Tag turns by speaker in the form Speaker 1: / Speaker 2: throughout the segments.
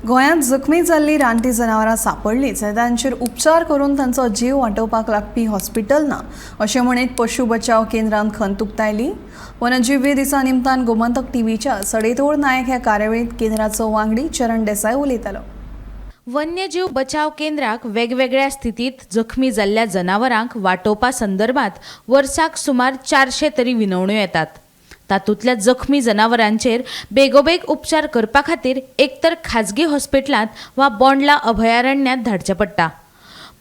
Speaker 1: गोंयांत जखमी जाल्लीं रानटी जनावरां सापडलींच तांचेर उपचार करून तांचो जीव वाटावपाक लागपी हॉस्पिटल ना अशें म्हणीत पशु बचाव केंद्रान खंत उक्तायली। वन्यजीव दिसा निमतान गोमंतक टीव्हीच्या सडेतोड नायक ह्या कार्यावळींत केंद्राचो वांगडी चरण देसाय उलयतालो।
Speaker 2: वन्यजीव बचाव केंद्राक वेगवेगळ्या स्थितीत जखमी जाल्ल्या जनावरांक वाटोवपा संदर्भात वर्साक सुमार 400 तरी विनवण्यो येतात। तातूंतल्या जखमी जनावरांचेर बेगोबेग उपचार करपा खातीर एकतर खाजगी हॉस्पिटलांत वा बोंडला अभयारण्यांत धाडचें पडटा।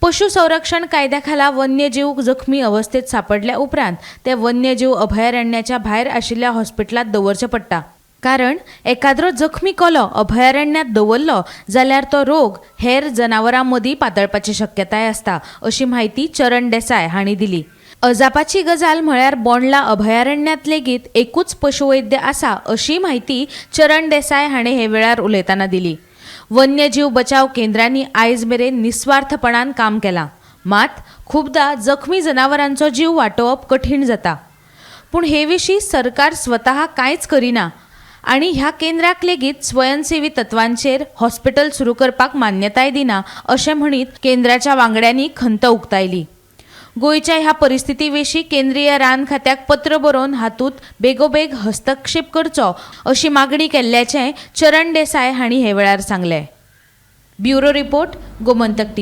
Speaker 2: पशु संरक्षण कायद्या खाला वन्यजीव जखमी अवस्थेत सापडल्या उपरांत ते वन्यजीव अभयारण्याच्या भायर आशिल्ल्या हॉस्पिटलांत दवरचें पडटा। कारण एकाद्रो जखमी कोलो अभयारण्यांत दवरलो जाल्यार तो रोग हेर जनावरां मदीं पातळपाची शक्यताय आसता, अशी म्हायती चरण देसाय हांणी दिली। अजापाची गजाल म्हळ्यार बोंडला अभयारण्यांत लेगीत एकूच पशुवैद्य आसा, अशी म्हायती चरण देसाय हांणी हे वेळार उलयतना दिली। वन्यजीव बचाव केंद्रांनी आयज मेरेन निस्वार्थपणान काम केलां, मात खुबदां जखमी जनावरांचो जीव वाटोवप कठीण जाता। पूण हे विशीं सरकार स्वता कांयच करिना आनी ह्या केंद्राक लेगीत स्वयंसेवी तत्वांचेर हॉस्पिटल सुरू करपाक मान्यताय दिना, अशें म्हणीत केंद्राच्या वांगड्यांनी खंत उक्तायली। गोंयच्या ह्या परिस्थिती विशीं केंद्रीय रान खात्याक पत्र बरोवन हातूंत बेगोबेग हस्तक्षेप करचो अशी मागणी केल्ल्याचें चरण देसाय हांणी हे वेळार सांगलें। Bureau report, Gomantak TV.